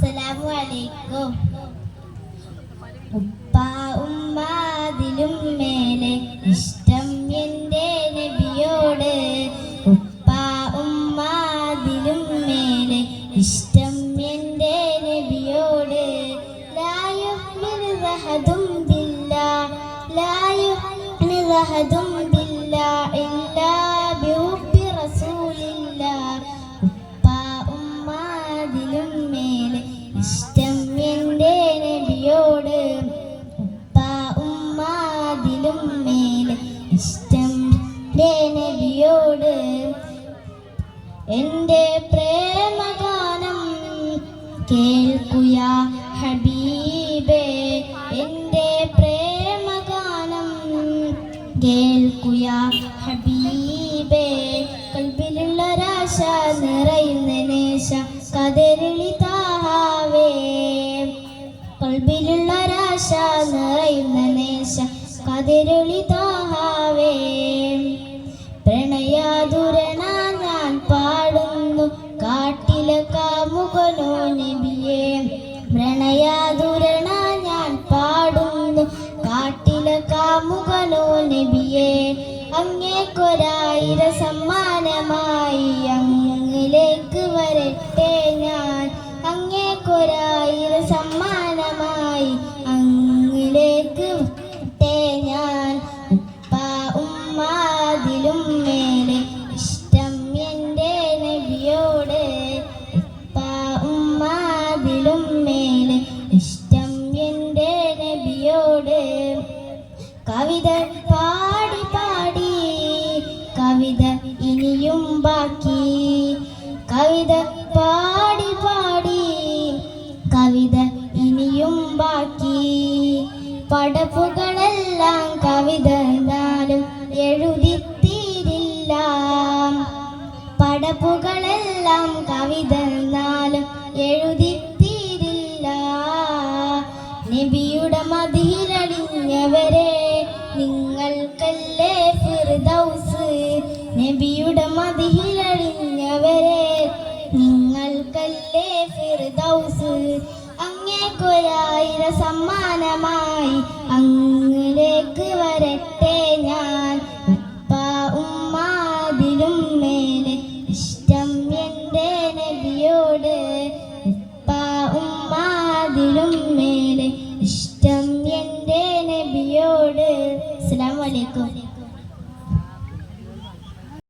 അസ്സലാമു അലൈക്കും. ഉപ്പ ഉമ്മാതിലും മേലെ ഇഷ്ടം എൻ്റെ നബിയോട്. ഉപ്പ ഉമ്മാതിലും മേലെ ഇഷ്ടം എൻ്റെ നബിയോട്. ലാ യുഅ്മിനു അഹദും ബില്ലാഹ് ലാ യുഅ്മിനു അഹദും ബില്ലാഹ് ഇല്ലാ ബിഹുബ്ബി റസൂലില്ലാഹ്. ഉപ്പ ഉമ്മാതിലും മേലെ ഇഷ്ടം എൻ്റെ നബിയോട്. ഉപ്പ ഉമ്മാതിലും മേലെ ഇഷ്ടം എൻ്റെ നബിയോട്. എൻ്റെ പ്രേമഗാനം കേൾക്കുയാ ഹബീബേ. എൻ്റെ പ്രേമഗാനം കേൾക്കുയാ ഹബീബേ. കൽബിലുള്ളൊരാശ നിറയുന്ന നേശ കതിരളി താവേ. കൽബിലുള്ളൊരാശ നിറയുന്ന നേശ കതിരളി താവേ. പ്രണയാതുരണ ഞാൻ പാടുന്നു കാട്ടിലെ കാമുകനോ നബിയേ. പ്രണയാതുരണ ഞാൻ പാടുന്നു കാട്ടിലെ കാമുകനോ നബിയേ. അങ്ങേക്കൊരായിരം സമ്മാനമായി അങ്ങിലേക്ക് വരട്ടെ ഞാൻ. അങ്ങേക്കൊരായിരം സമ്മാനമായി അങ്ങിലേക്ക് വരട്ടെ ഞാൻ. ഉപ്പ ഉമ്മാതിലും മേലെ ഇഷ്ടം എൻ്റെ നബിയോട്. ഉപ്പ ഉമ്മാതിലും മേലെ ഇഷ്ടം എൻ്റെ നബിയോട്. കവിത പാടി പാടി കവിത ഇനിയും ബാക്കി. കവിത പാടി പാടി കവിത ഇനിയും ബാക്കി. പടപ്പുകളെല്ലാം കവിത എന്നാലും എഴുതിത്തീരില്ല. പടപ്പുകളെല്ലാം കവിത എന്നാലും എഴുതിത്തീരില്ല. നബിയുടെ മദിഹിലണിഞ്ഞവരെ നിങ്ങൾക്കല്ലേ ഫിർദൗസ്. നബിയുടെ മദിഹിലണിഞ്ഞവരെ നിങ്ങൾക്കല്ലേ ഫിർദൗസ്. അങ്ങേക്കൊരായിരം സമ്മാനമായി